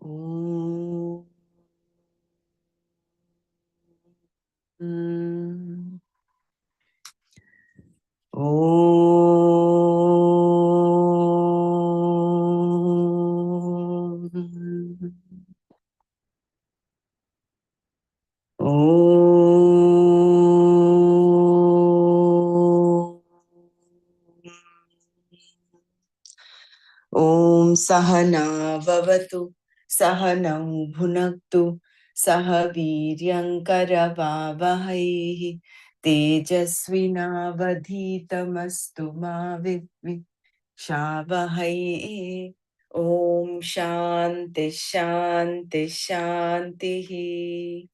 Om. Om. Om Sahana Vavatu Sahanau Bhunaktu Sahaviryankaravavahai Tejasvinavadhitamastu ma Shavahai. Om Shanti Shanti Shanti.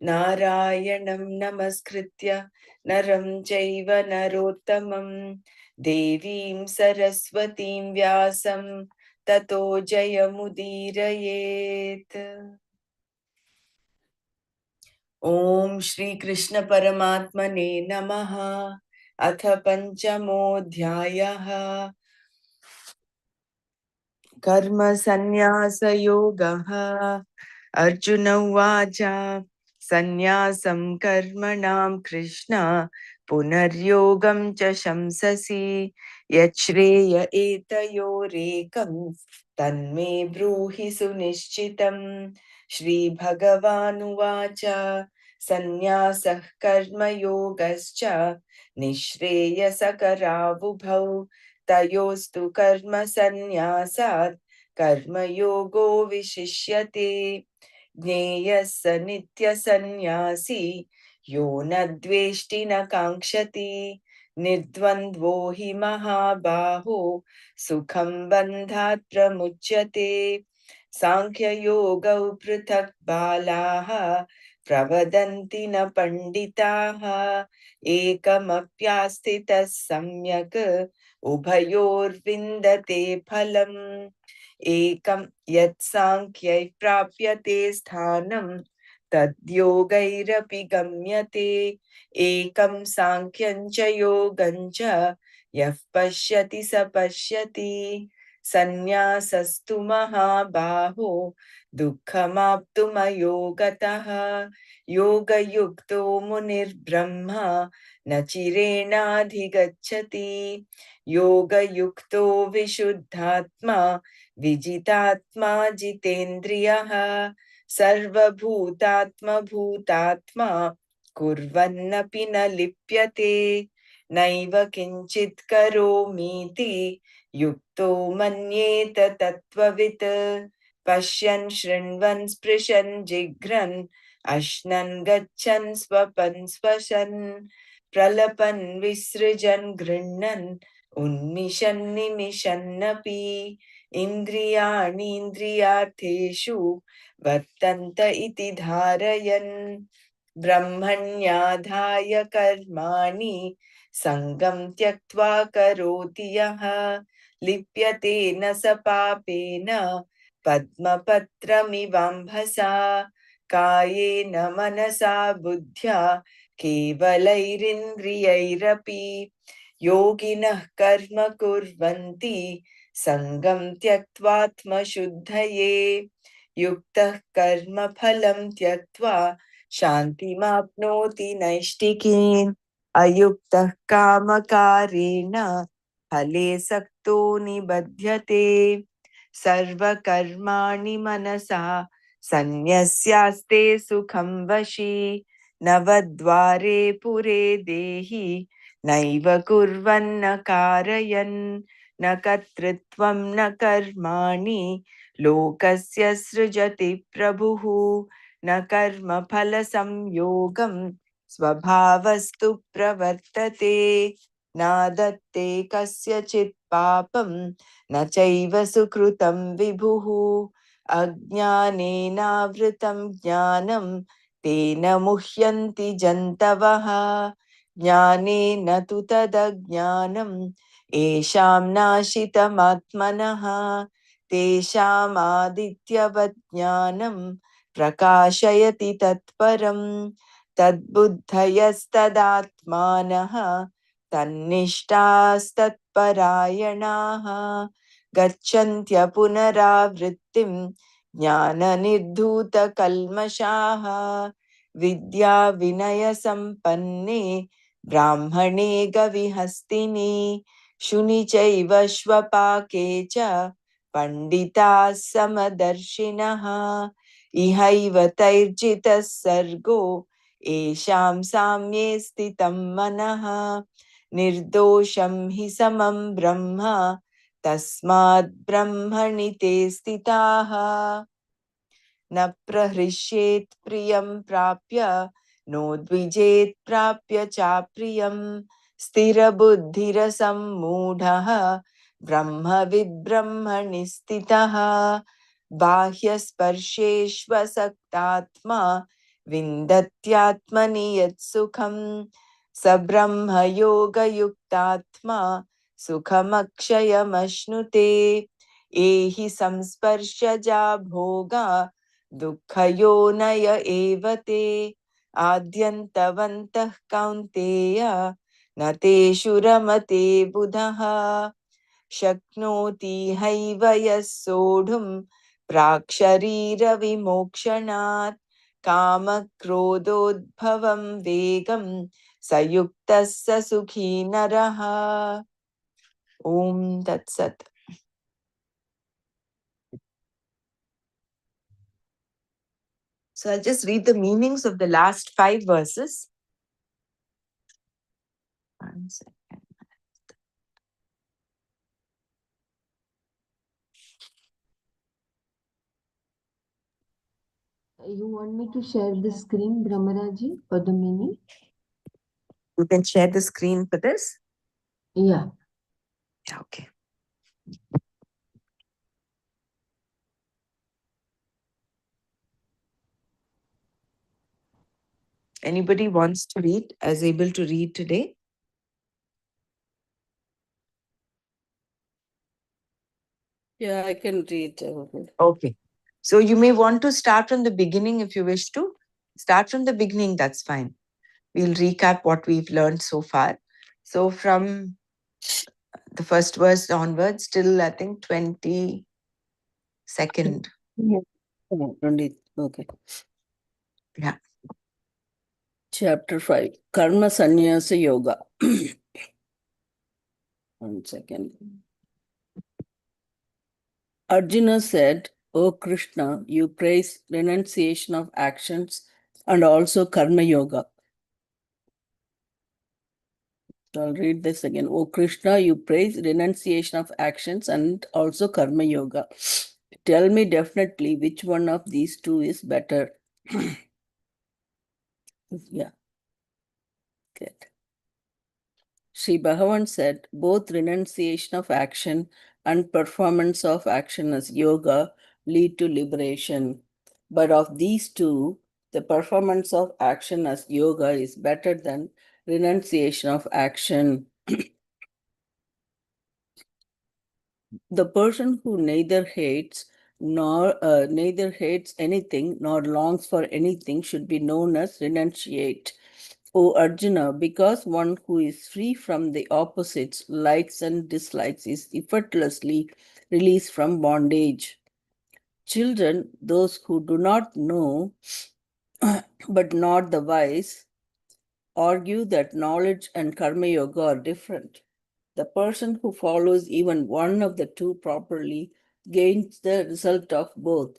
Narayanam Namaskritya Naram Jaiva Narottamam Devim Saraswatim Vyasam Tato Jayamudirayet. Om Shri Krishna Paramatmane Namaha. Atha Panchamodhyayaha Karma Sannyasa Yogaha. Arjuna Vacha Sannyasam Karmanam Krishna Punaryogam Cha Shamsasi Yachreya Etayorekam Tanme Bruhi Sunishchitam. Shri Bhagavan Vacha Sannyasah Karma Yogascha Nishreyasakaravubhau Tayostu Karma Sannyasat Karma Yogo Vishishyate. ज्ञेयः स नित्यसन्न्यासी यो न द्वेष्टि न काङ्क्षति निर्द्वन्द्वो हि महाबाहो सुखं बन्धात् प्रमुच्यते साङ्ख्ययोगौ पृथक् बालाः प्रवदन्ति न पण्डिताः एकमप्यास्थितः सम्यक् उभयोर्विन्दते फलम् एकं यत्साङ्ख्यै प्राप्यते स्थानं तद्योगैरपि गम्यते एकं साङ्ख्यं च योगं च यः पश्यति स पश्यति सन्न्यासस्तु महाबाहो दुःखमाप्तुमयोगतः योगयुक्तो मुनिर्ब्रह्मा न चिरेणाधिगच्छति योगयुक्तो विशुद्धात्मा विजितात्मा जितेन्द्रियः सर्वभूतात्मभूतात्मा कुर्वन्नपि न लिप्यते नैव किञ्चित् करोमीति युक्तो मन्येत तत्त्ववित् पश्यन् शृण्वन् स्पृशन् जिघ्रन् अश्नन् गच्छन् स्वपन् स्वशन् प्रलपन् विसृजन् गृह्णन् उन्मिषन् निमिषन्नपि इन्द्रियाणीन्द्रियार्थेषु वर्तन्त इति धारयन् ब्रह्मण्याधाय कर्माणि सङ्गं त्यक्त्वा करोति यः लिप्यते न स पापेन पद्मपत्रमिवाम्भसा कायेन मनसा बुद्ध्या केवलैरिन्द्रियैरपि योगिनः कर्म कुर्वन्ति सङ्गं त्यक्त्वात्मशुद्धये युक्तः कर्म फलं त्यक्त्वा शान्तिमाप्नोति नैष्टिकीम् अयुक्तः कामकारेण फले सक्तो निबध्यते सर्वकर्माणि मनसा सन्न्यस्यास्ते सुखं वशी नवद्वारे पुरे देहि नैव कुर्वन्न कारयन् न कर्तृत्वं न कर्माणि लोकस्य सृजति प्रभुः न कर्मफलसंयोगं स्वभावस्तु प्रवर्तते नादत्ते कस्यचित् पापं न चैव सुकृतं विभुः अज्ञानेनावृतं ज्ञानं तेन मुह्यन्ति जन्तवः ज्ञानेन तु तदज्ञानं येषां नाशितमात्मनः तेषामादित्यवत् ज्ञानं प्रकाशयति तत्परं तद्बुद्धयस्तदात्मानः तन्निष्ठास्तत्परायणाः गच्छन्त्य पुनरावृत्तिं ज्ञाननिर्धूतकल्मषाः विद्याविनयसम्पन्ने ब्राह्मणे गविहस्तिनि शुनि चैव श्वपाके च पण्डिताः समदर्शिनः इहैव तैर्जितः सर्गो येषां साम्ये स्थितं मनः निर्दोषं हि समं ब्रह्म तस्मात् ब्रह्मणि ते स्थिताः न प्रहृष्येत् प्रियं प्राप्य नो द्विजेत् प्राप्य चाप्रियं स्थिरबुद्धिरसम्मूढः ब्रह्मविद् ब्रह्मणि स्थितः बाह्यस्पर्शेष्वसक्तात्मा विन्दत्यात्मनि यत्सुखं स ब्रह्मयोगयुक्तात्मा सुखमक्षयमश्नुते एहि संस्पर्शजा भोगा दुःखयोनय एव ते आद्यन्तवन्तः कौन्तेय न तेषु रमते बुधः शक्नोति हैव यः सोढुम् प्राक्शरीरविमोक्षणात् कामक्रोधोद्भवं वेगं स युक्तः स सुखी नरः ॐ तत्सत् So I'll just read the meanings of the last 5 verses. One second. You want me to share the screen, Brahmaraji, for the meaning? You can share the screen for this? Yeah. Yeah, okay. Anybody wants to read, is able to read today? Yeah, I can read. Okay. So you may want to start from the beginning if you wish to. Start from the beginning, that's fine. We'll recap what we've learned so far. So from the first verse onwards till I think 22nd. Yeah. 20. Okay. Yeah. Chapter 5 Karma Sannyasa Yoga. One second. Arjuna said, O Krishna, you praise renunciation of actions and also Karma Yoga. I'll read this again. O Krishna, you praise renunciation of actions and also Karma Yoga. Tell me definitely which one of these two is better. Yeah. Good. Sri Bhagavan said, both renunciation of action and performance of action as yoga lead to liberation. But of these two, the performance of action as yoga is better than renunciation of action. The person who neither hates anything nor longs for anything should be known as renunciate. O Arjuna, because one who is free from the opposites, likes and dislikes, is effortlessly released from bondage. Children, those who do not know but not the wise, argue that knowledge and karma yoga are different. The person who follows even one of the two properly gains the result of both.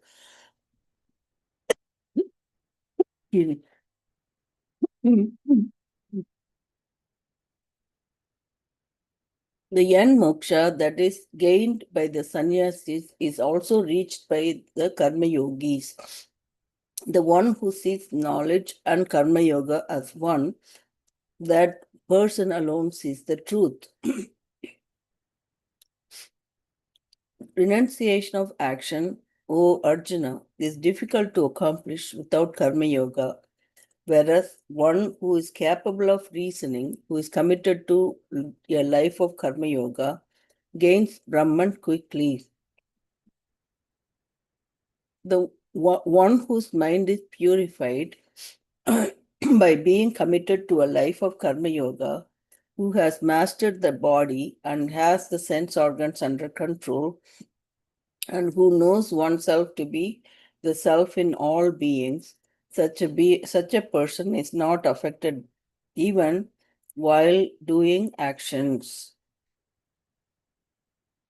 The end moksha that is gained by the sannyasis is also reached by the karma yogis. The one who sees knowledge and karma yoga as one, that person alone sees the truth. Renunciation of action, O Arjuna, is difficult to accomplish without karma yoga, whereas one who is capable of reasoning, who is committed to a life of karma yoga, gains Brahman quickly. The one whose mind is purified by being committed to a life of karma yoga, who has mastered the body and has the sense organs under control, and who knows oneself to be the self in all beings, such a person is not affected even while doing actions.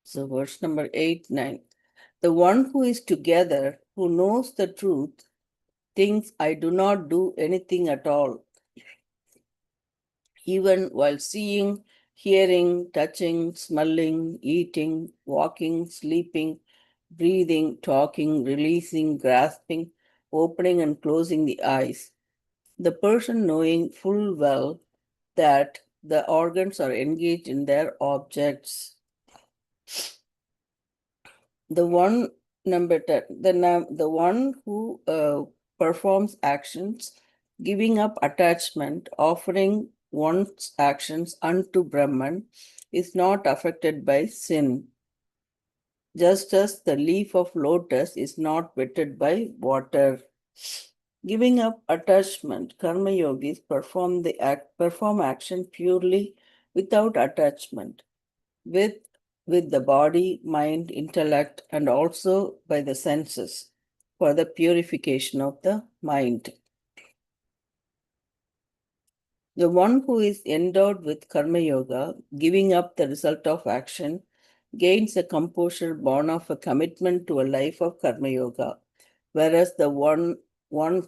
So, verse number 8, 9. The one who is together, who knows the truth, thinks I do not do anything at all, even while seeing, hearing, touching, smelling, eating, walking, sleeping, breathing, talking, releasing, grasping, opening and closing the eyes. The person knowing full well that the organs are engaged in their objects. The one number 10, the one who performs actions, giving up attachment, offering one's actions unto Brahman, is not affected by sin, just as the leaf of lotus is not wetted by water. Giving up attachment, karma yogis perform action purely without attachment, with the body, mind, intellect, and also by the senses for the purification of the mind. The one who is endowed with karma yoga, giving up the result of action, gains a composure born of a commitment to a life of karma yoga, whereas the one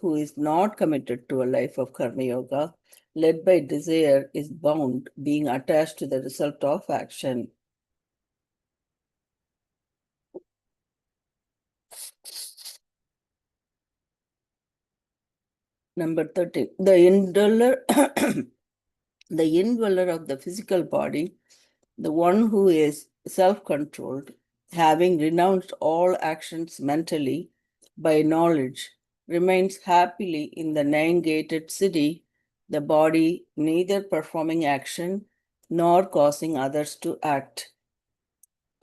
who is not committed to a life of karma yoga, led by desire, is bound, being attached to the result of action. Number 13. The indweller, the indweller of the physical body, the one who is self-controlled, having renounced all actions mentally by knowledge, remains happily in the nine-gated city, the body neither performing action nor causing others to act.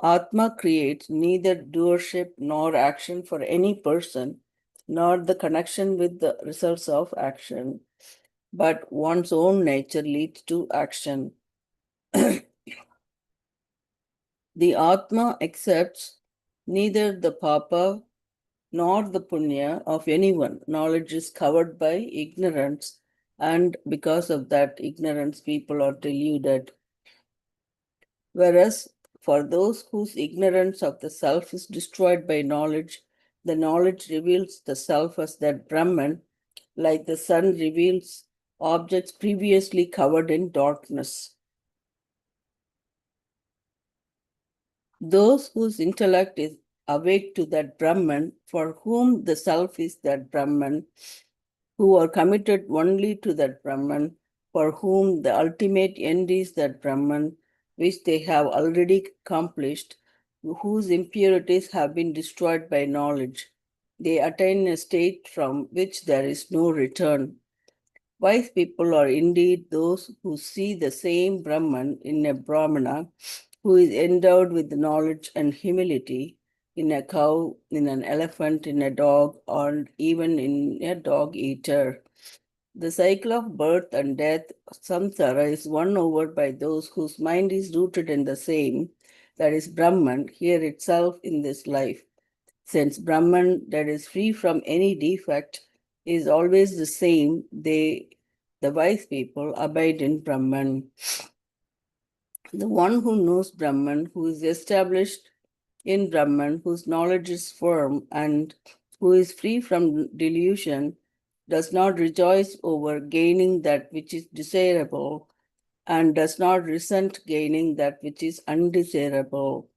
Atma creates neither doership nor action for any person, nor the connection with the results of action, but one's own nature leads to action. The Atma accepts neither the papa nor the punya of anyone. Knowledge is covered by ignorance, and because of that ignorance, people are deluded. Whereas for those whose ignorance of the self is destroyed by knowledge, the knowledge reveals the self as that Brahman, like the sun reveals objects previously covered in darkness. Those whose intellect is awake to that Brahman, for whom the self is that Brahman, who are committed only to that Brahman, for whom the ultimate end is that Brahman, which they have already accomplished, whose impurities have been destroyed by knowledge. They attain a state from which there is no return. Wise people are indeed those who see the same Brahman in a Brahmana who is endowed with knowledge and humility, in a cow, in an elephant, in a dog, or even in a dog eater. The cycle of birth and death, samsara, is won over by those whose mind is rooted in the same, that is Brahman, here itself in this life. Since Brahman, that is free from any defect, is always the same, the wise people, abide in Brahman. The one who knows Brahman, who is established in Brahman, whose knowledge is firm and who is free from delusion, does not rejoice over gaining that which is desirable and does not resent gaining that which is undesirable.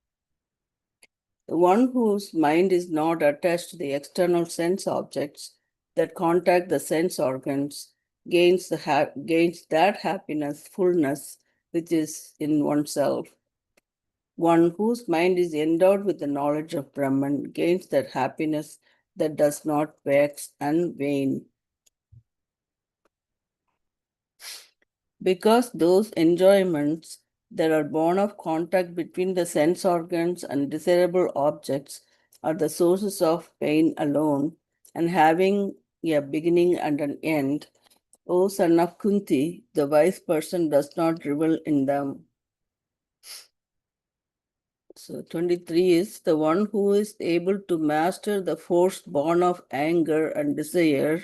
The one whose mind is not attached to the external sense objects that contact the sense organs gains that happiness, fullness, which is in oneself. One whose mind is endowed with the knowledge of Brahman gains that happiness that does not wax and wane. Because those enjoyments that are born of contact between the sense organs and desirable objects are the sources of pain alone, and having a beginning and an end, O son of Kunti, the wise person does not revel in them. So 23 is the one who is able to master the force born of anger and desire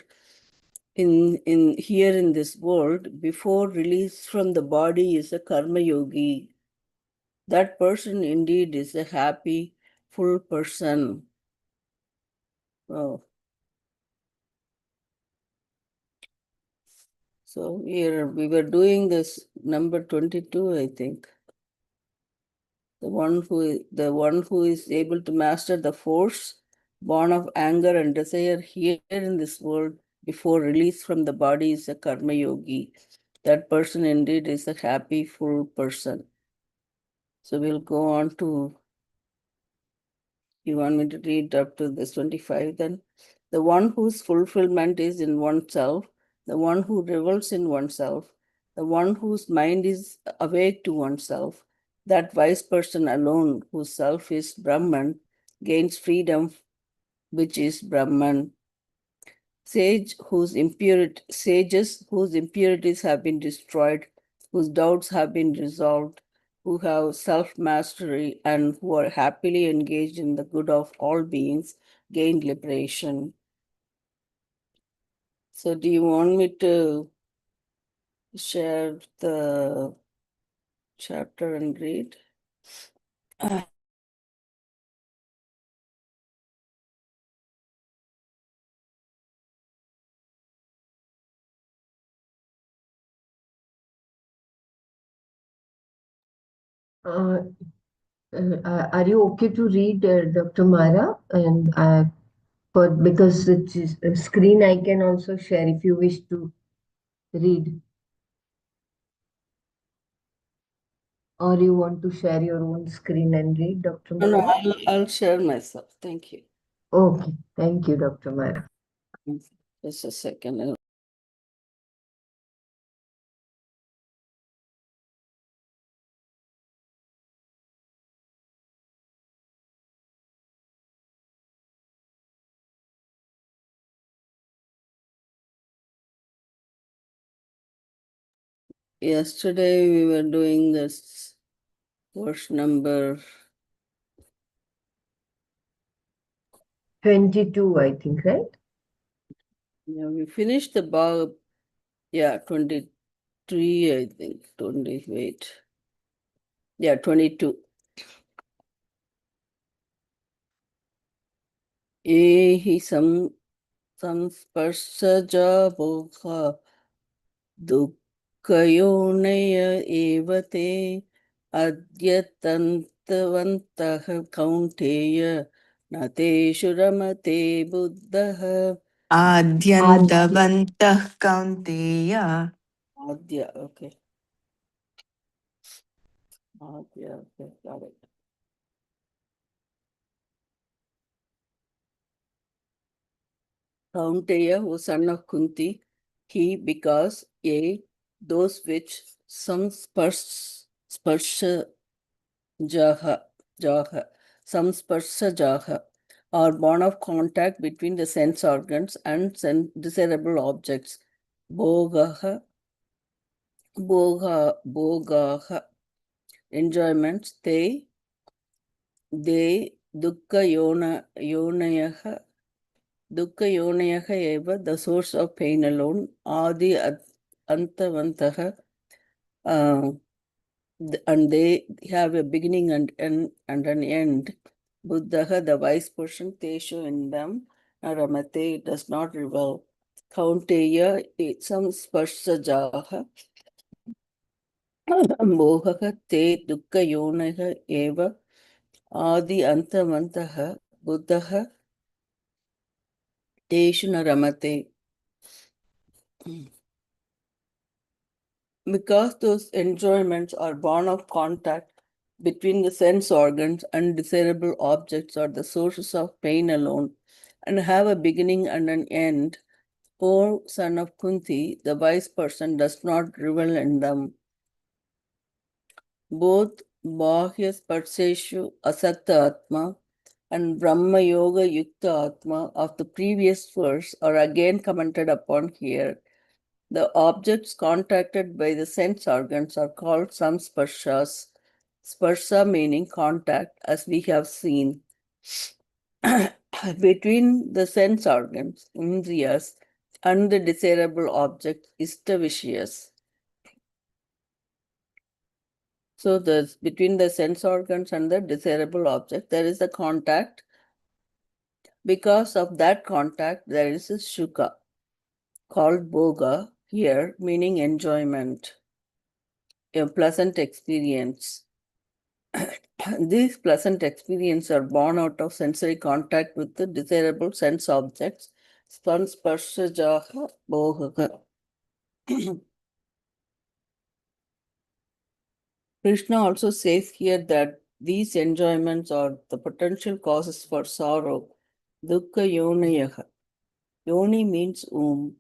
in here in this world before release from the body is a karma yogi. That person indeed is a happy, full person. Oh. So here we were doing this number 22, I think. The one who is able to master the force born of anger and desire here in this world before release from the body is a karma yogi. That person indeed is a happy, full person. So we'll go on to, you want me to read up to this 25 then? The one whose fulfillment is in oneself, the one who revels in oneself, the one whose mind is awake to oneself, that wise person alone whose self is Brahman gains freedom, which is Brahman. Sages whose impurities have been destroyed, whose doubts have been resolved, who have self-mastery and who are happily engaged in the good of all beings, gain liberation. So do you want me to share the chapter and read? Uh, are you okay to read, Dr. Mara? And because it is a screen, I can also share if you wish to read. Or you want to share your own screen and read, Dr. No, Mara? I'll share myself. Thank you. Okay, thank you, Dr. Mara. Just a second. Yesterday we were doing this verse number 22, I think, right? yeah, we finished the bar. Yeah, 23, I think. 20, wait. Yeah, 22. Ehi samsparsaja bhokha dukkayonaya evate adyatantavantaha kaunteya nateshu ramate buddhaha. Adyantavantah kaunteya. Adya, okay. Adya, okay, got it. Kaunteya, O son of Kunti, he, because, those which some sparsha jaha, some sparsha jaha, are born of contact between the sense organs and desirable objects. Bhogaha, bhogaha, enjoyments, they yonayaha, Dukkha yonayaha eva, the source of pain alone, adi antavantaha, and they have a beginning and an end. Buddhaha, the wise person, teshu in them, naramate, does not revel. Kaunteya, some sparsajaha, mohaha te dukkha yonayaha eva, adi antavantaha, Buddhaha, teshu naramate. Because those enjoyments are born of contact between the sense organs and desirable objects are the sources of pain alone and have a beginning and an end, O son of Kunti, the wise person does not revel in them. Both Bahya Sparseshu Asakta Atma and Brahma Yoga Yukta Atma of the previous verse are again commented upon here. The objects contacted by the sense organs are called samsparshas. Sparsha meaning contact, as we have seen, between the sense organs, indriyas, and the desirable object, ishtavishayas. So between the sense organs and the desirable object, there is a contact. Because of that contact, there is a shuka called bhoga here, meaning enjoyment, a pleasant experience. These pleasant experiences are born out of sensory contact with the desirable sense objects. Sparshajaha bhogaha. Krishna also says here that these enjoyments are the potential causes for sorrow. Dukkha yonayaha. Yoni means womb.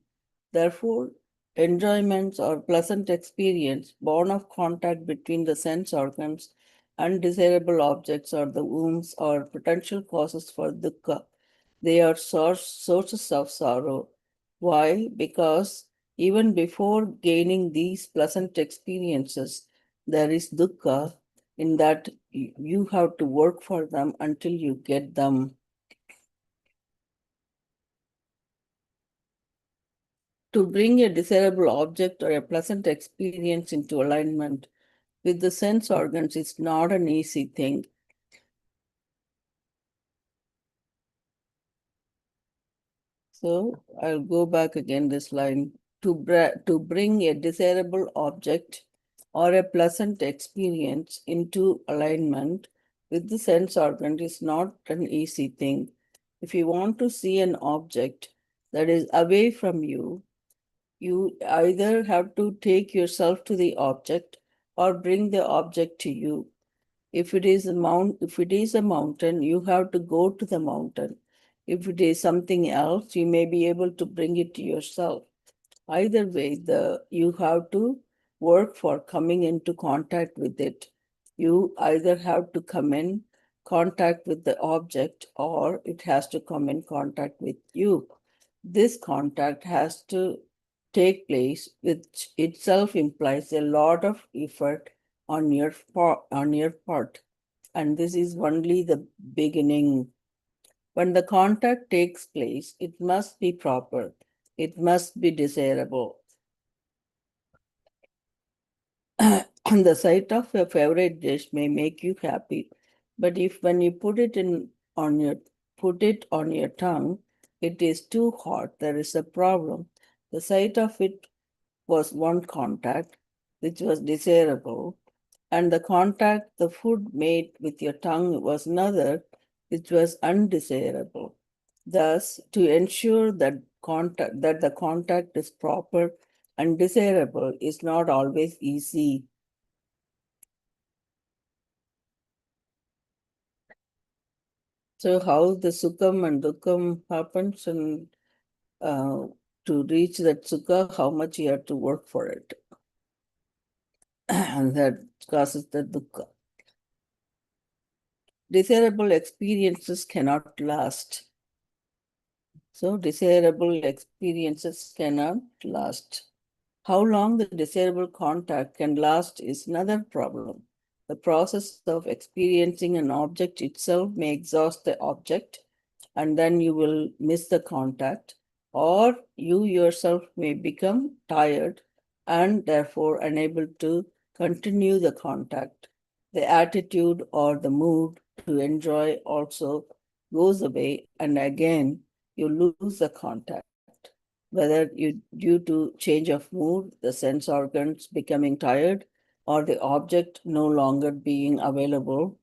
Therefore, enjoyments or pleasant experience born of contact between the sense organs and desirable objects or the wombs are potential causes for dukkha. They are sources of sorrow. Why? Because even before gaining these pleasant experiences, there is dukkha in that you have to work for them until you get them. To bring a desirable object or a pleasant experience into alignment with the sense organs is not an easy thing. So I'll go back again this line. To bring a desirable object or a pleasant experience into alignment with the sense organ is not an easy thing. If you want to see an object that is away from you, you either have to take yourself to the object or bring the object to you. If it is a mountain, you have to go to the mountain. If it is something else, you may be able to bring it to yourself. Either way, you have to work for coming into contact with it. You either have to come in contact with the object or it has to come in contact with you. This contact has to take place, which itself implies a lot of effort on your part. And this is only the beginning. When the contact takes place, it must be proper. It must be desirable. The sight of your favorite dish may make you happy, but if when you put it on your tongue, it is too hot, there is a problem. The sight of it was one contact, which was desirable, and the contact the food made with your tongue was another, which was undesirable. Thus, to ensure that the contact is proper and desirable is not always easy. So how the sukham and dukkam happens, and to reach that sukha, how much you have to work for it. And that causes the dukkha. Desirable experiences cannot last. So desirable experiences cannot last. How long the desirable contact can last is another problem. The process of experiencing an object itself may exhaust the object, and then you will miss the contact, or you yourself may become tired and therefore unable to continue the contact. The attitude or the mood to enjoy also goes away, and again you lose the contact. Whether due to change of mood, the sense organs becoming tired, or the object no longer being available,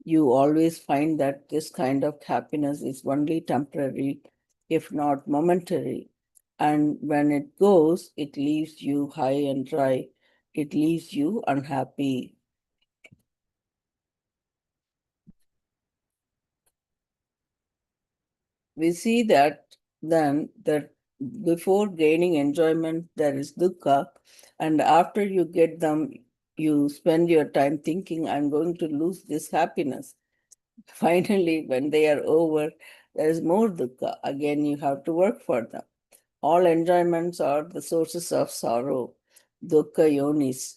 you always find that this kind of happiness is only temporary, if not momentary. And when it goes, it leaves you high and dry. It leaves you unhappy. We see that then that before gaining enjoyment, there is dukkha, and after you get them, you spend your time thinking, I'm going to lose this happiness. Finally, when they are over, there is more dukkha. Again, you have to work for them. All enjoyments are the sources of sorrow, dukkha yonis.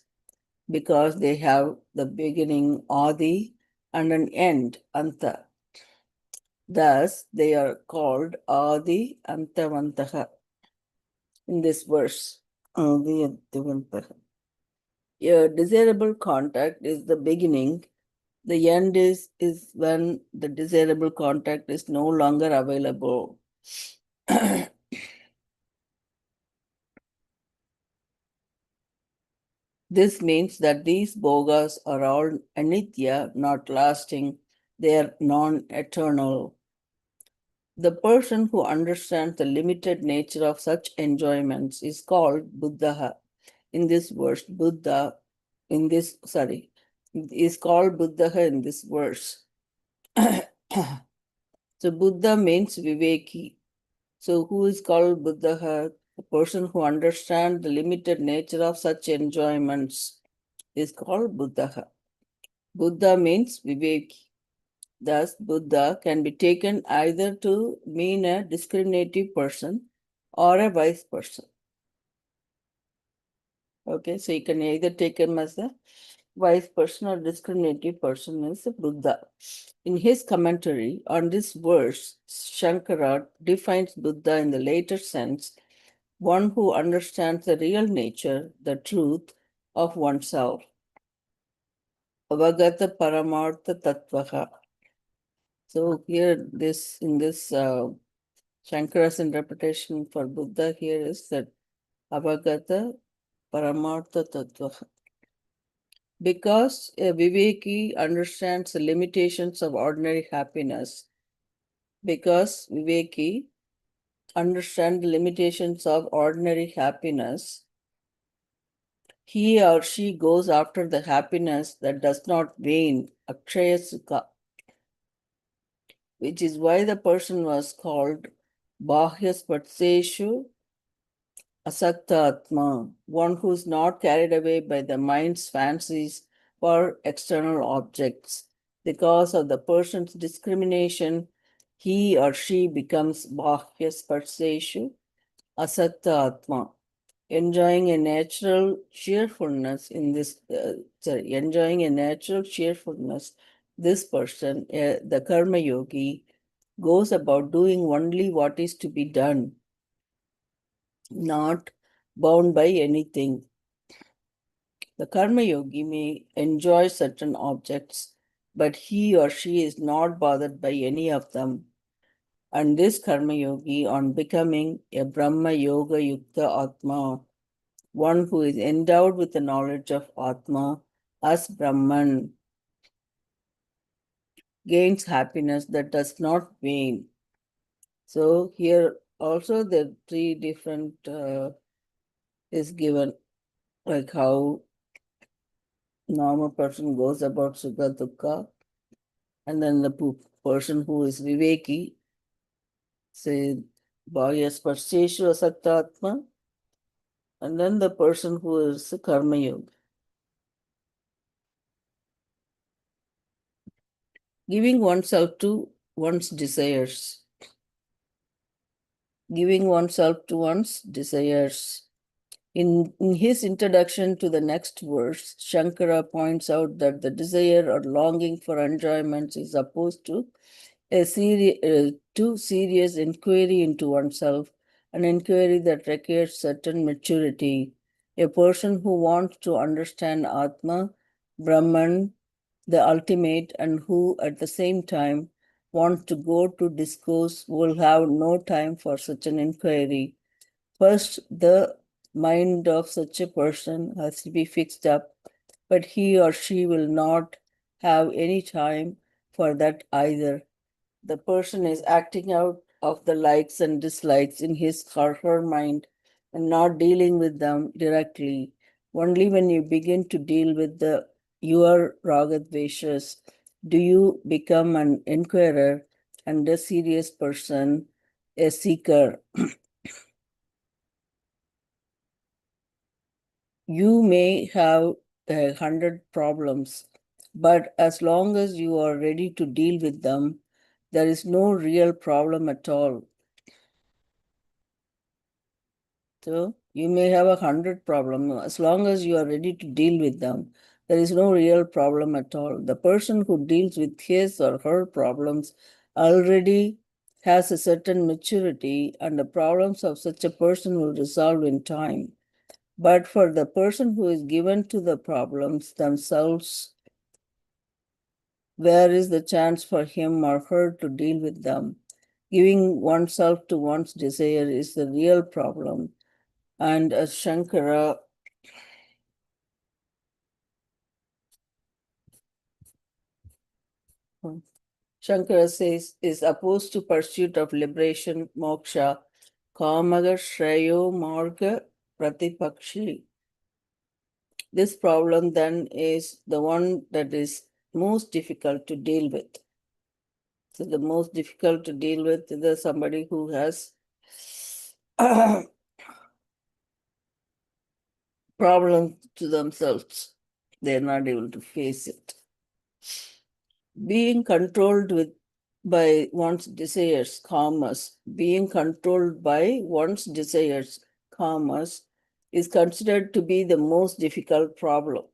because they have the beginning Adi and an end Anta. Thus, they are called Adi Antavantaha in this verse. Adi Antavantaha. A desirable contact is the beginning. The end is when the desirable contact is no longer available. This means that these bhogas are all anitya, not lasting, they are non eternal. The person who understands the limited nature of such enjoyments is called Buddha. In this verse, Buddha, is called Buddha in this verse. So, Buddha means Viveki. So, who is called Buddha? The person who understands the limited nature of such enjoyments is called Buddha. Buddha means Viveki. Thus, Buddha can be taken either to mean a discriminative person or a wise person. Okay, so you can either take him as a wise person or discriminative person as a Buddha. In his commentary on this verse, Shankara defines Buddha in the later sense, one who understands the real nature, the truth of oneself. Avagata Paramartha Tattvaha. So here, in this Shankara's interpretation for Buddha here is that Avagata Paramartha Tattva. Because a Viveki understands the limitations of ordinary happiness, because Viveki understands the limitations of ordinary happiness, he or she goes after the happiness that does not wane, Akshaya Sukha, which is why the person was called Bahya Spatseshu Asakta Atma, one who is not carried away by the mind's fancies for external objects. Because of the person's discrimination, he or she becomes Bahya Sparseshu Asakta Atma, enjoying a natural cheerfulness in this, enjoying a natural cheerfulness. This person, the Karma Yogi, goes about doing only what is to be done, not bound by anything. The Karma Yogi may enjoy certain objects, but he or she is not bothered by any of them. And this Karma Yogi, on becoming a Brahma Yoga Yukta Atma, one who is endowed with the knowledge of Atma as Brahman, gains happiness that does not wane. So here also the three different is given, like how normal person goes about Sukha Dukkha, and then the person who is Viveki, say Bhagya Sparsheshu Asaktatma, and then the person who is Karma Yoga. Giving oneself to one's desires. Giving oneself to one's desires. In his introduction to the next verse, Shankara points out that the desire or longing for enjoyments is opposed to too serious inquiry into oneself, an inquiry that requires certain maturity. A person who wants to understand Atma, Brahman, the ultimate, and who at the same time wants to go to discourse will have no time for such an inquiry. First, the mind of such a person has to be fixed up, but he or she will not have any time for that either. The person is acting out of the likes and dislikes in his or her mind and not dealing with them directly. Only when you begin to deal with your ragadveshas do you become an inquirer and a serious person, a seeker. You may have 100 problems, but as long as you are ready to deal with them, there is no real problem at all. So, You may have 100 problems. As long as you are ready to deal with them, there is no real problem at all. The person who deals with his or her problems already has a certain maturity, and the problems of such a person will resolve in time. But for the person who is given to the problems themselves, where is the chance for him or her to deal with them? Giving oneself to one's desire is the real problem. And as Shankara says, is opposed to pursuit of liberation, moksha, kamaga shreyo marga pratipakshi. This problem then is the one that is most difficult to deal with. So the most difficult to deal with is somebody who has problems to themselves. They're not able to face it. Being controlled by one's desires, karmas, being controlled by one's desires, karmas, is considered to be the most difficult problem.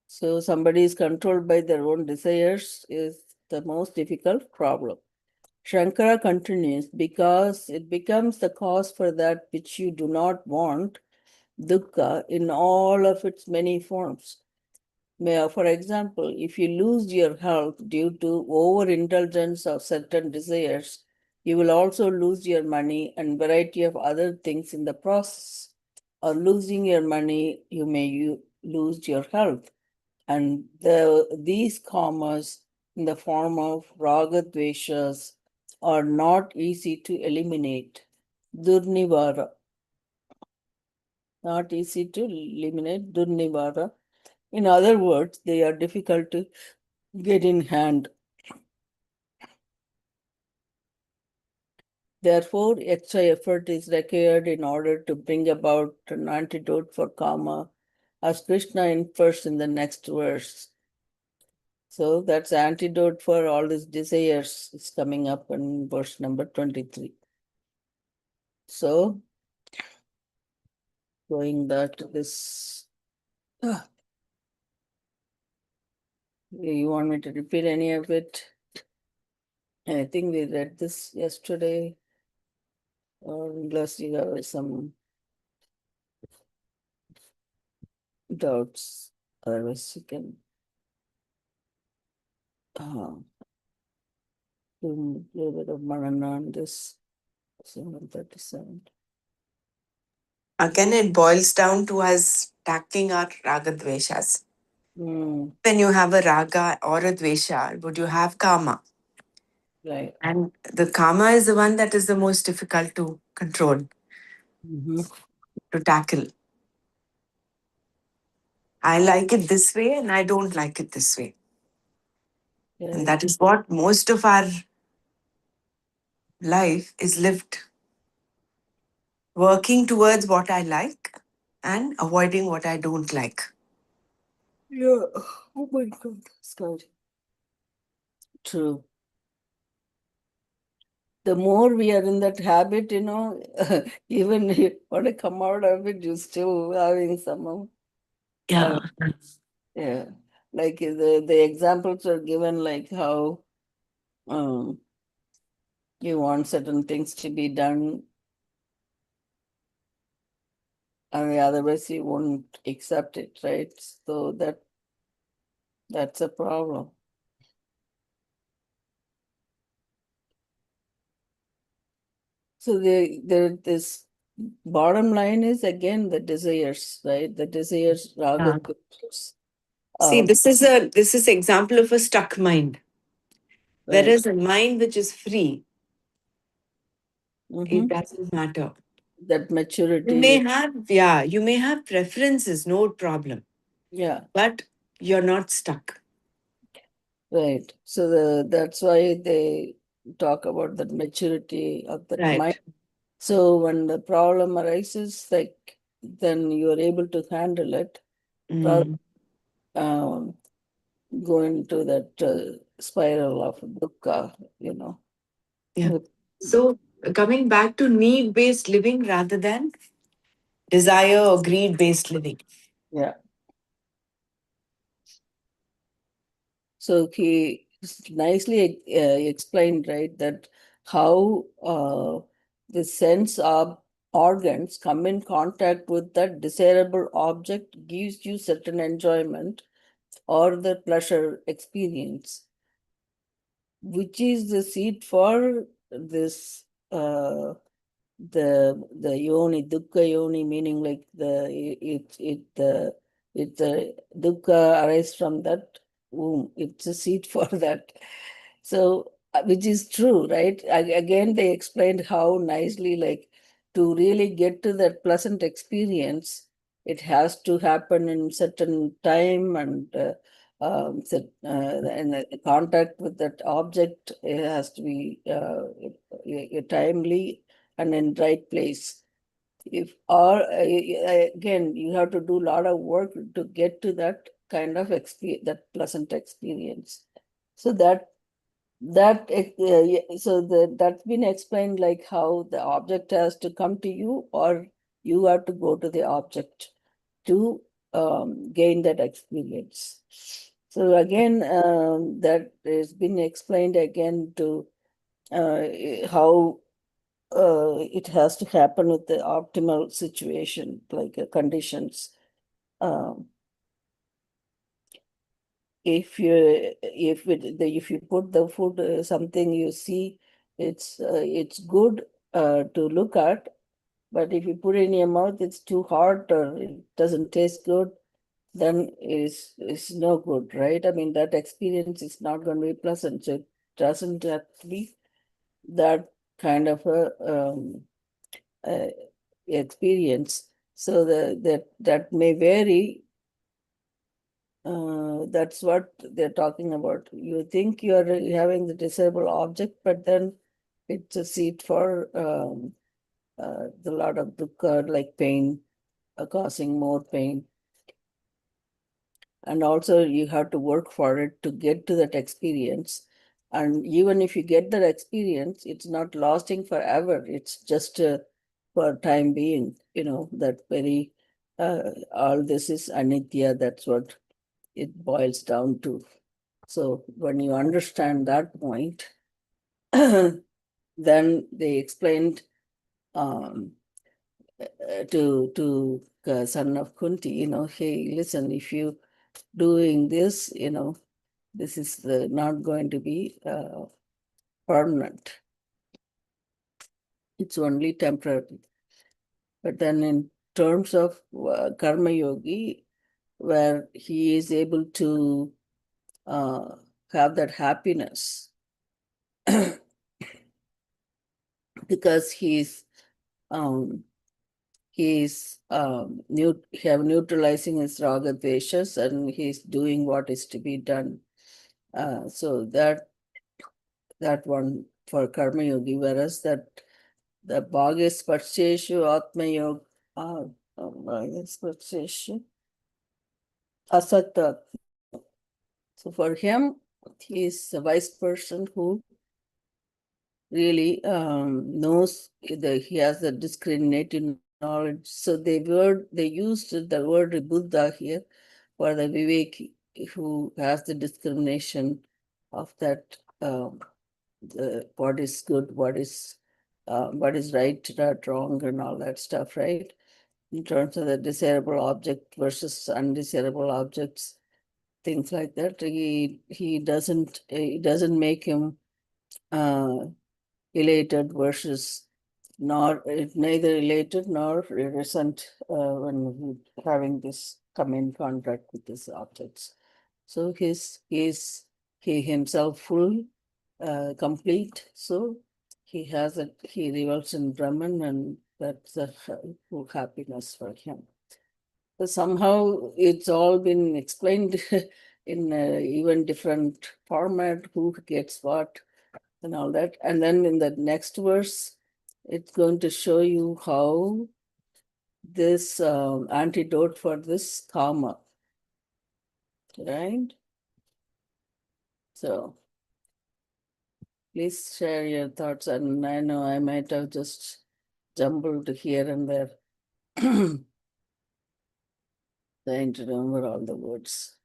So somebody is controlled by their own desires is the most difficult problem. Shankara continues, because it becomes the cause for that which you do not want, dukkha, in all of its many forms. For example, if you lose your health due to overindulgence of certain desires, you will also lose your money and variety of other things in the process. Or losing your money, you may lose your health. And these karmas in the form of raga dveshas are not easy to eliminate. Durnivara. Not easy to eliminate. Durnivara. In other words, they are difficult to get in hand. Therefore, extra effort is required in order to bring about an antidote for karma, as Krishna infers in the next verse. So that's antidote for all these desires is coming up in verse number 23. So, going back to this, you want me to repeat any of it? I think we read this yesterday, or unless you have some doubts, otherwise you can do a little bit of Manana on this. 737. Again, it boils down to us tackling our raga dveshas. Mm, When you have a raga or a dvesha, would you have karma? right. And the karma is the one that is the most difficult to control, to tackle. I like it this way and I don't like it this way. And that is what most of our life is lived. Working towards what I like and avoiding what I don't like. Yeah. Oh my God. Scott. True. The more we are in that habit, even if you want to come out of it, you're still having some. Yeah. Yeah. Like the examples are given, like how um, you want certain things to be done, and otherwise you won't accept it, right? So that's a problem. So this bottom line is again the desires, right? The desires, raga Yeah. dveshas. See, this is example of a stuck mind. Right. Whereas a mind which is free, Mm-hmm. it doesn't matter. That You may maturity. have, yeah, you may have preferences, no problem. Yeah. But you're not stuck. Right. So that's why they talk about that maturity of that mind. Right. So when the problem arises, like then you are able to handle it. Mm. Um, go into that spiral of dukkha, Yeah. with- So coming back to need-based living rather than desire or greed-based living. yeah. So he nicely explained, right, that how the sense of organs come in contact with that desirable object gives you certain enjoyment or the pleasure experience, which is the seed for this the yoni, dukkha yoni, meaning like the dukkha arises from that womb. It's a seed for that. So which is true, right? Again, they explained how nicely, like, to really get to that pleasant experience, it has to happen in certain time, and and the contact with that object, it has to be timely and in right place. If or again, you have to do a lot of work to get to that kind of experience, that pleasant experience. So that's been explained, like how the object has to come to you, or you have to go to the object to gain that experience. So again, that has been explained again to how it has to happen with the optimal situation, like conditions. Um, if you put the food something, you see it's good to look at, but if you put it in your mouth, it's too hot or it doesn't taste good, then it's no good, right? I mean, that experience is not going to be pleasant. So it doesn't have to be that kind of a uh, experience. So that may vary. That's what they're talking about. You think you are having the disabled object, but then it's a seat for the lot of dukkha, like pain, causing more pain. And also you have to work for it to get to that experience. And even if you get that experience, it's not lasting forever. It's just for time being, that very all this is anitya. That's what it boils down to. So when you understand that point, then they explained um, to son of Kunti, hey, listen, if you doing this, this is not going to be permanent. It's only temporary. But then in terms of karma yogi, where he is able to uh, have that happiness because um, have neutralizing his raga dveshas, and he's doing what is to be done. So that one for karma yogi, whereas that the bhagya sparsheshu atma yoga, bhagya sparsheshu asakta. So for him, he is a wise person who really knows that he has a discriminative knowledge. So they used the word Buddha here for the Viveki, who has the discrimination of that what is good, what is right, not wrong, and all that stuff, right? In terms of the desirable object versus undesirable objects, things like that. He doesn't make him uh, elated versus neither elated nor resent when having this come in contact with these objects. So he himself full, complete. So he revolves in Brahman, and that's a full happiness for him. So somehow it's all been explained in even different format, who gets what and all that. And then in the next verse, it's going to show you how this antidote for this karma, right? So please share your thoughts. And I know I might have just jumbled here and there, trying to remember all the words.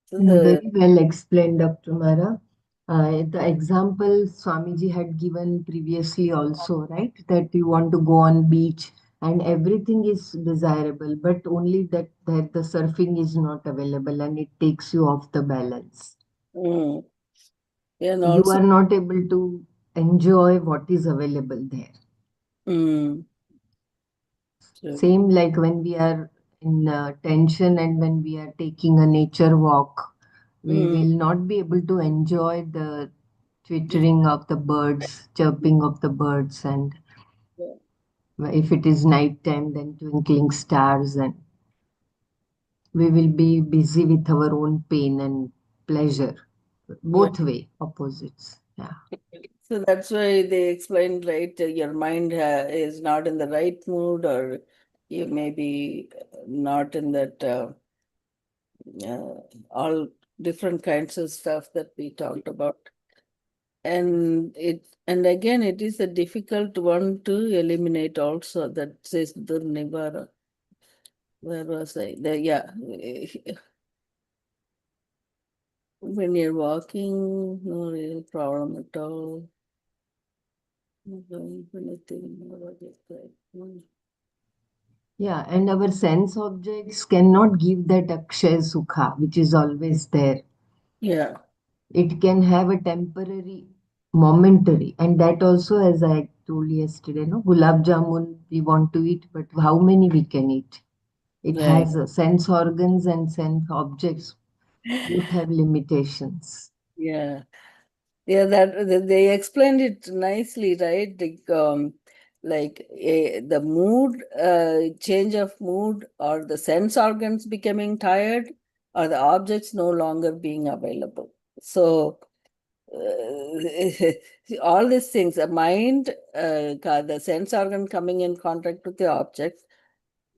So the Very well explained, Dr. Mara. The example Swamiji had given previously also, right? That you want to go on beach and everything is desirable, but only that the surfing is not available and it takes you off the balance. mm, and You also are not able to enjoy what is available there. mm, true. Same like when we are in tension and when we are taking a nature walk, we Mm, will not be able to enjoy the twittering of the birds, chirping of the birds, and if it is night time, then twinkling stars, and we will be busy with our own pain and pleasure, yeah. both way opposites. Yeah. So that's why they explained, right? Your mind is not in the right mood, or you may be not in that all different kinds of stuff that we talked about. And again, it is a difficult one to eliminate. Also, that says the nivara. Where was I? Yeah, when you're walking, no real problem at all. Anything about it, right? Yeah, and our sense objects cannot give that Akshay Sukha, which is always there. Yeah, It can have a temporary, momentary, and that also, as I told yesterday, no, gulab jamun we want to eat, but how many we can eat? It right. has sense organs and sense objects, both have limitations. Yeah. Yeah, they explained it nicely, right? The mood, change of mood, or the sense organs becoming tired, or the objects no longer being available. So, all these things, the mind, the sense organ coming in contact with the object,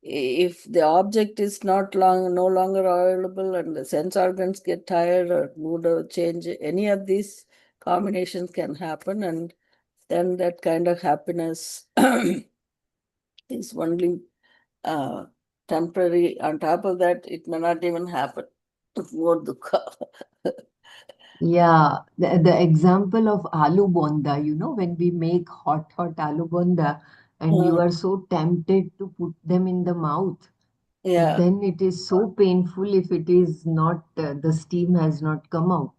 if the object is no longer available and the sense organs get tired or mood or change, any of these combinations can happen, and then that kind of happiness is only uh, temporary. On top of that, it may not even happen. More dukkha. Yeah, the example of aloo bonda, when we make hot aloo bonda and you Mm, are so tempted to put them in the mouth, yeah, then it is so painful if it is not, the steam has not come out.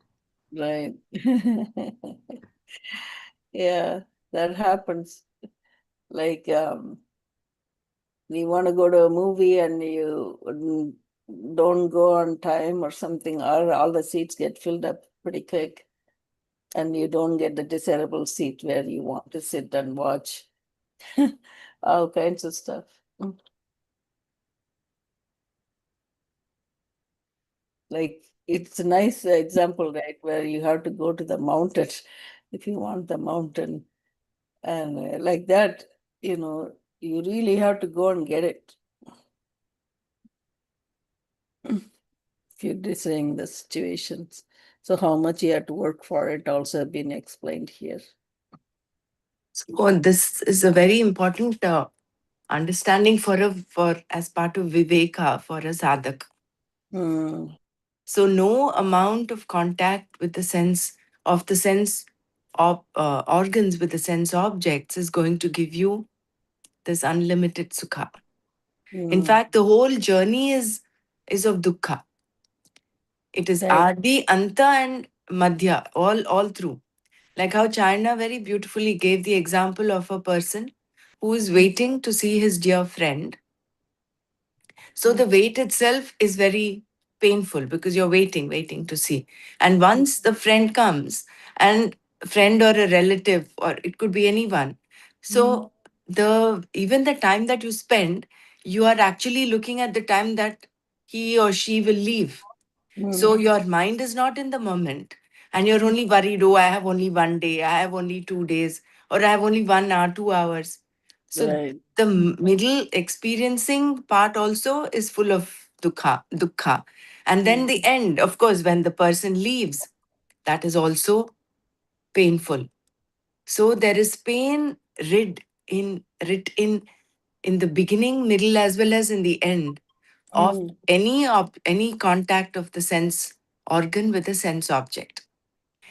right. Yeah, that happens. Like you want to go to a movie and you don't go on time or something, or all the seats get filled up pretty quick, and you don't get the desirable seat where you want to sit and watch. All kinds of stuff. Mm. Like it's a nice example, right, where you have to go to the mountain if you want the mountain, and like that, you know, you really have to go and get it if you're deciding the situations. So how much you have to work for it also been explained here. So this is a very important understanding for as part of viveka for a sadhak. Mm, So no amount of contact with the sense of organs with the sense objects is going to give you this unlimited sukha. In mm, fact, the whole journey is of dukkha. It is right. adi, anta, and madhya, all through. Like how China very beautifully gave the example of a person who is waiting to see his dear friend. So Mm, the wait itself is very painful because you're waiting to see. And once the friend comes, and friend or a relative, or it could be anyone. So the even the time that you spend, you are actually looking at the time that he or she will leave. So mm, your mind is not in the moment, and you're only worried, oh, I have only one day, I have only 2 days, or I have only 1 hour, 2 hours. So right. the middle experiencing part also is full of dukkha. And then the end, of course, when the person leaves, that is also painful. So there is pain writ in the beginning, middle, as well as in the end of Mm. any contact of the sense organ with a sense object.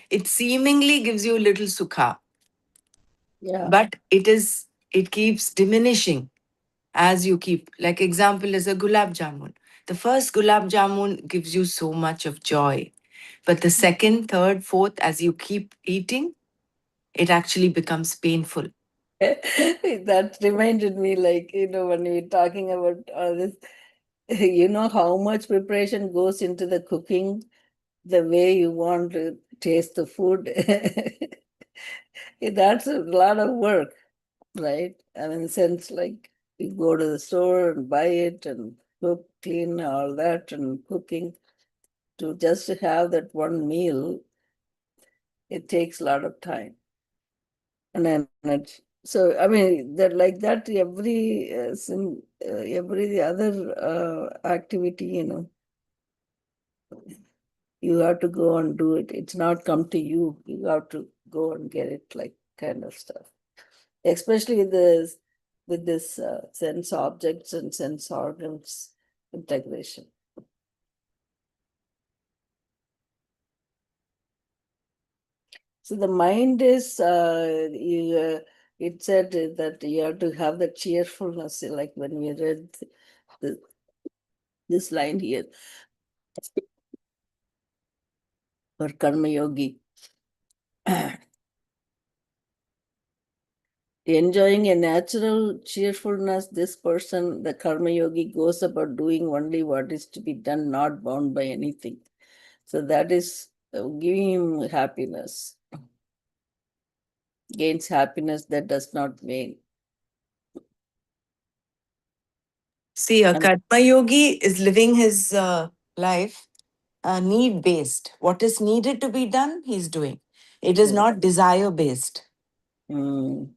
It seemingly gives you a little sukha, Yeah. but it keeps diminishing as you keep. Like example is a gulab jamun. The first gulab jamun gives you so much of joy, but the second, third, fourth, as you keep eating, it actually becomes painful. That reminded me, like, when we were talking about all this, how much preparation goes into the cooking, the way you want to taste the food. That's a lot of work, right? I mean, since like you go to the store and buy it and cook, clean all that and cooking to just have that one meal, it takes a lot of time and energy. So I mean that like that every other activity, you have to go and do it. It's not come to you. You have to go and get it, like kind of stuff. Especially with this sense objects and sense organs integration. So the mind is it said that you have to have the cheerfulness, like when we read the, this line here for Karma Yogi. Enjoying a natural cheerfulness, this person, the Karma Yogi, goes about doing only what is to be done, not bound by anything. So that is giving him happiness, gains happiness that does not wane. See, a And karma yogi is living his life need based. What is needed to be done, he's doing. It is yes. not desire based. Mm,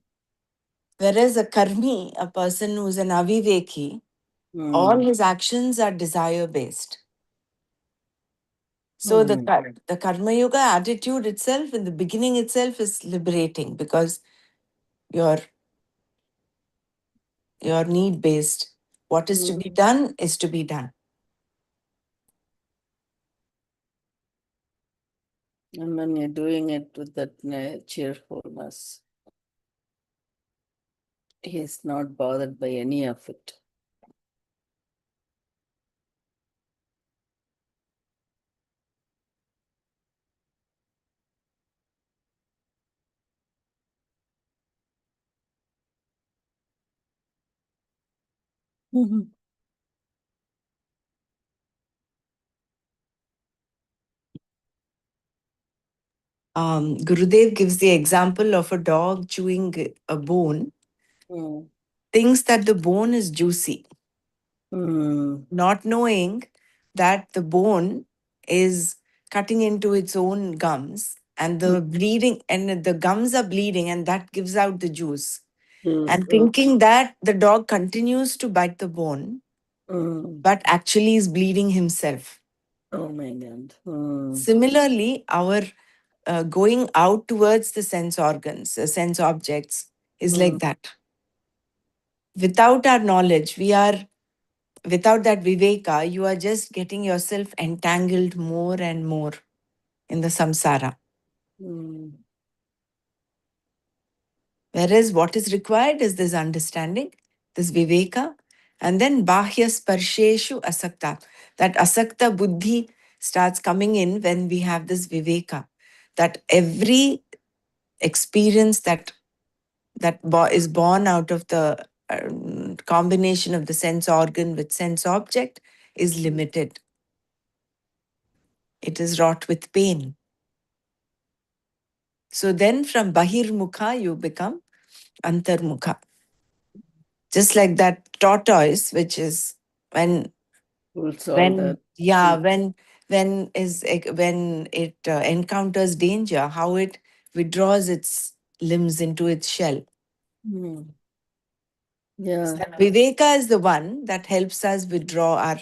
Whereas a karmi, a person who's an aviveki, all mm, his actions are desire based. So mm, the karma yoga attitude itself, in the beginning itself, is liberating because you're you're need based. What is to mm. be done is to be done. And when you're doing it with that cheerfulness, he's not bothered by any of it. Mhm. Gurudev gives the example of a dog chewing a bone, Mm, thinks that the bone is juicy, mm, not knowing that the bone is cutting into its own gums and mm, the bleeding and the gums are bleeding and that gives out the juice, juice. and thinking that the dog continues to bite the bone Mm. but actually is bleeding himself. Oh my God. Mm, Similarly, our going out towards the sense organs, sense objects, is mm, like that. Without our knowledge, without that viveka, you are just getting yourself entangled more and more in the samsara. mm, Whereas what is required is this understanding, this viveka, and then bahya sparsheshu asakta. That asakta buddhi starts coming in when we have this viveka. That every experience that is born out of the combination of the sense organ with sense object is limited. It is wrought with pain. So then from bahirmukha, you become antarmukha. Just like that tortoise, which is when pulls all the when yeah teeth. when it encounters danger, how it withdraws its limbs into its shell. Yeah. Viveka is the one that helps us withdraw our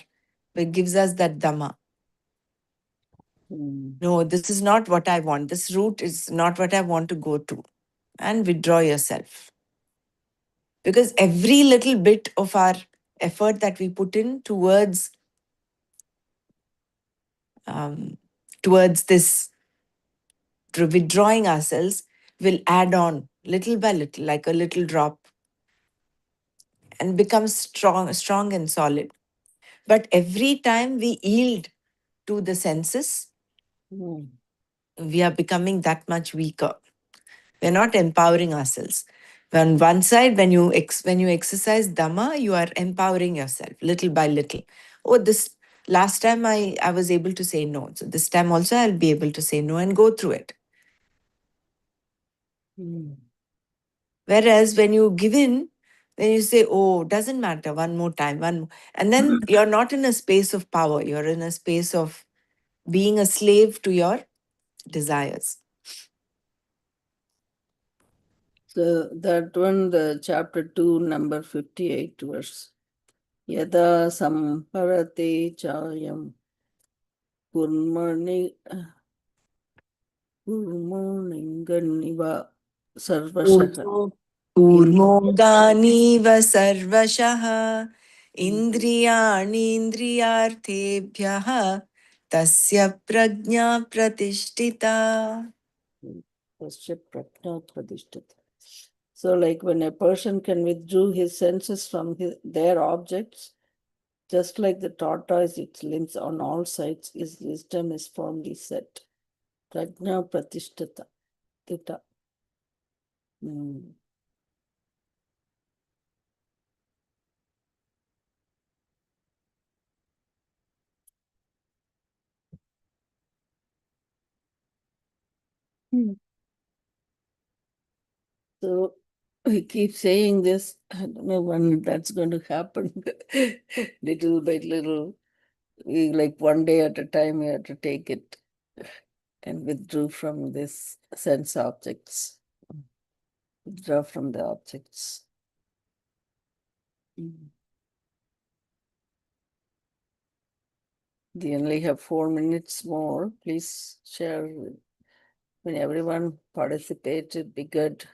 It gives us that dhamma. Mm. No, this is not what I want. This route is not what I want to go to. And withdraw yourself. Because every little bit of our effort that we put in um, towards this withdrawing ourselves will add on little by little, like a little drop, and become strong and solid. But every time we yield to the senses, Mm. we are becoming that much weaker. We're not empowering ourselves. On one side, when you exercise Dhamma, you are empowering yourself little by little. Oh, this last time I was able to say no. So this time also I'll be able to say no and go through it. Mm. Whereas when you give in, then you say, oh, doesn't matter, one more time, one more. And then you're not in a space of power. You're in a space of being a slave to your desires. So that one, the chapter 2, number 58 verse. Yada samparate chayam kurmani kurmaninganiva sarvashaha. कूर्मोऽङ्गानीव सर्वशः इन्द्रियाणीन्द्रियार्थेभ्यः तस्य प्रज्ञा प्रतिष्ठिता. Tasya prajna pradishtata. So, like when a person can withdraw his senses from their objects, just like the tortoise, its limbs on all sides, his wisdom is firmly set. Prajna pratishtata. Tita. Mm. Mm. So we keep saying this. I don't know when that's going to happen. Little by little, like one day at a time, we have to take it and withdraw from this sense objects. Withdraw from the objects. Mm. We only have 4 minutes more. Please share when everyone participate, it'd be good.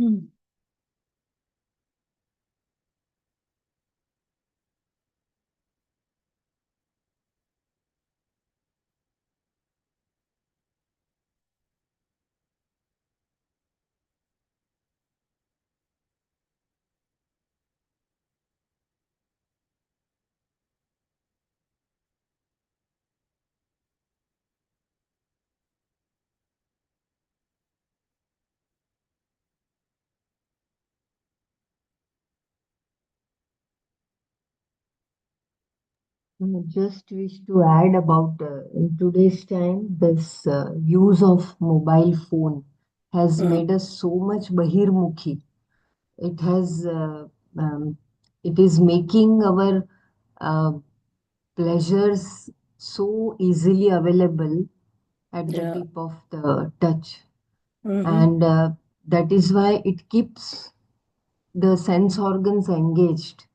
Mm. I just wish to add about in today's time, this use of mobile phone has Mm. made us so much bahirmukhi. It has, it is making our uh, pleasures so easily available at the Yeah. tip of the touch, Mm-hmm. and that is why it keeps the sense organs engaged.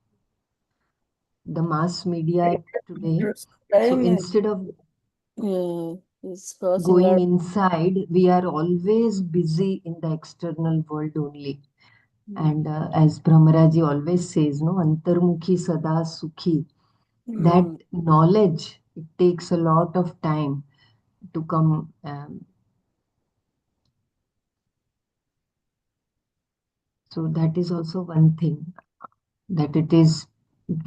The mass media today. So Time, instead of it's causing a going lot. inside, we are always busy in the external world only. And as Brahmaraji always says, no, antarmukhi sada sukhi. That Mm. knowledge, it takes a lot of time to come. So that is also one thing, that it is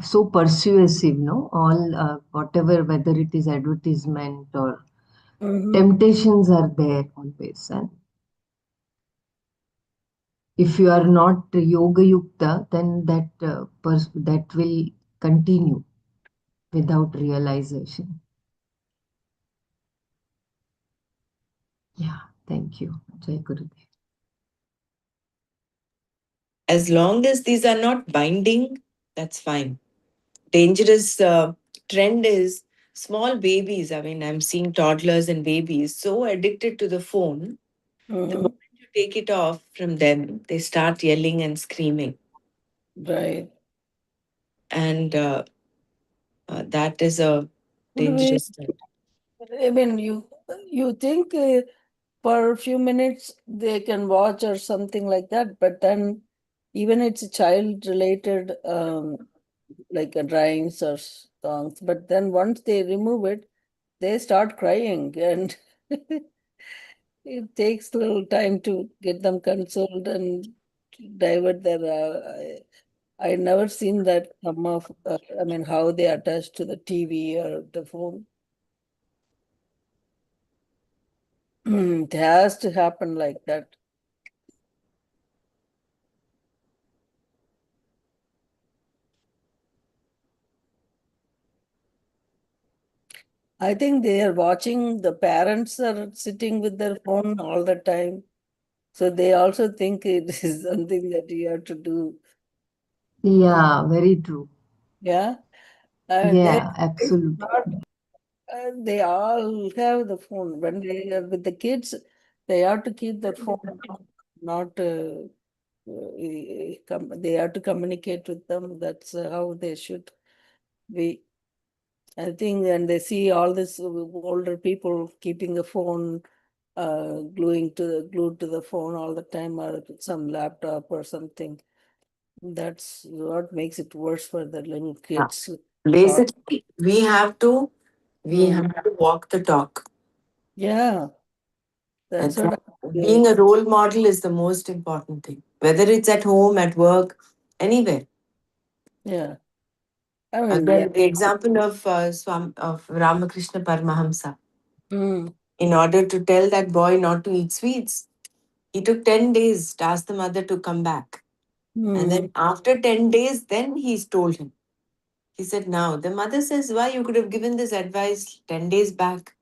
so persuasive, no? All whatever, whether it is advertisement or Mm-hmm. temptations are there always. And If you are not yoga yukta, then that will continue without realization. Yeah, thank you. Jai Gurudev. As long as these are not binding, that's fine. Dangerous trend is small babies. I mean, I'm seeing toddlers and babies so addicted to the phone. The Mhm. moment you take it off from them, they start yelling and screaming. Right. And that is a Could we, dangerous trend. I mean, you think for a few minutes they can watch or something like that, but then even it's a child related like rhymes or songs, but then once they remove it, they start crying and it takes a little time to get them consoled and divert their. I never seen that come off. I mean, how they attach to the TV or the phone. It has to happen like that. I think they are watching, the parents are sitting with their phone all the time. So they also think it is something that you have to do. Yeah, very true. Yeah. And Yeah, they absolutely. start, they all have the phone. When they are with the kids, they have to keep their phone, not they have to communicate with them. That's how they should be. I think, and they see all this older people keeping the phone, glued to the phone all the time, or some laptop or something. That's what makes it worse for the little Yeah. kids. Thought, Basically, we mm, have to walk the talk. yeah, that's That's what. right. Being a role model is the most important thing, whether it's at home, at work, anywhere. Yeah, I mean, yeah. Again, the example of of Ramakrishna Paramahamsa. Mm, In order to tell that boy not to eat sweets, he took 10 days to ask the mother to come back, and mm, then after 10 days, then he's told him. He said, "Now the mother says, why you could have given this advice 10 days back."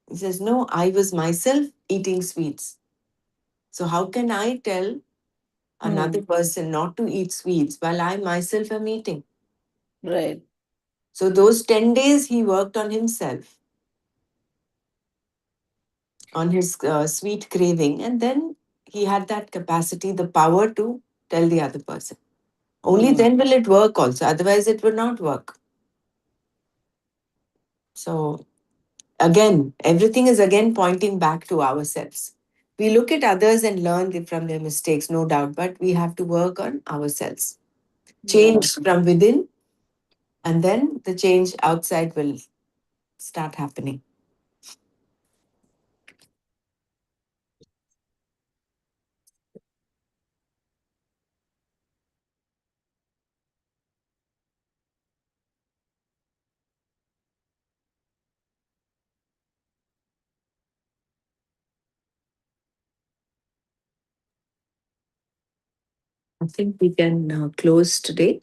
He says, "No, I was myself eating sweets. So how can I tell another mm, person not to eat sweets while I myself am eating?" right. So those 10 days he worked on himself, on his sweet craving, and then he had that capacity, the power to tell the other person. Only Mm, then will it work also, otherwise it will not work. So again, everything is again pointing back to ourselves. We look at others and learn from their mistakes, no doubt, but we have to work on ourselves. yeah. Change from within, and then the change outside will start happening. I think we can close today.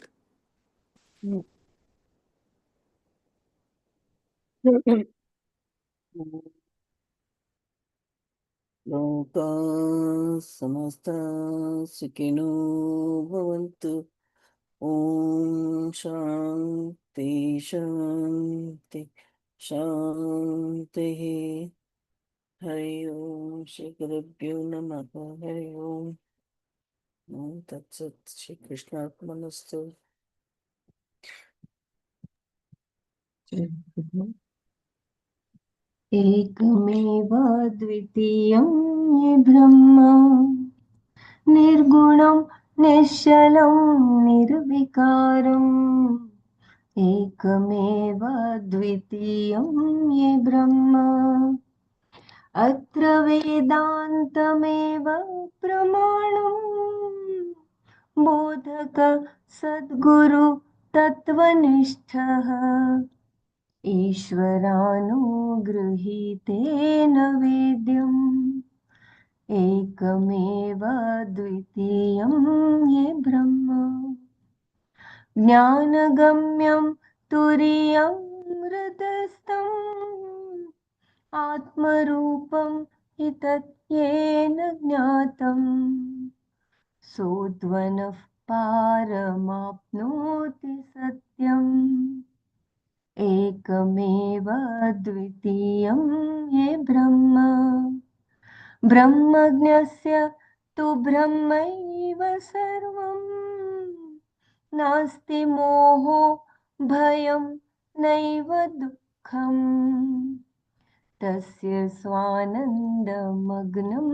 Mm. लोका समस्ता सुखिनो भवन्तु ॐ शान्ति शान्ति शान्तिः हरि ओम श्री गुरुभ्यो नमः हरि ओम ॐ तत्सत् श्री कृष्णार्पणमस्तु एकमेव द्वितीयं ये ब्रह्म निर्गुणं निश्चलं निर्विकारम् एकमेव द्वितीयं ये ब्रह्म अत्र वेदान्तमेव प्रमाणम् बोधक सद्गुरु तत्त्वनिष्ठः ईश्वरानुगृहीतेन वेद्यम् एकमेव द्वितीयं ये ब्रह्म ज्ञानगम्यं तुरीयं हृदस्थम् आत्मरूपं हि तत् येन ज्ञातम् सोऽध्वनः पारमाप्नोति सत्यम् एकमेव द्वितीयं ये ब्रह्म ब्रह्मज्ञस्य तु ब्रह्मैव सर्वम् नास्ति मोहो भयं नैव दुःखम् तस्य स्वानन्दमग्नं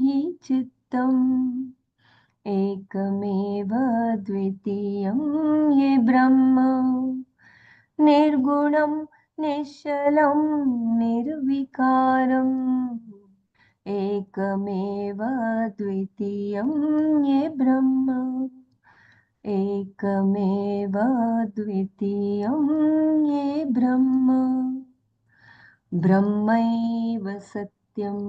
हि चित्तम् एकमेव द्वितीयं ये ब्रह्म निर्गुणं निश्चलं निर्विकारम् एकमेव द्वितीयं ये ब्रह्म एकमेव द्वितीयं ये ब्रह्म ब्रह्मैव सत्यम्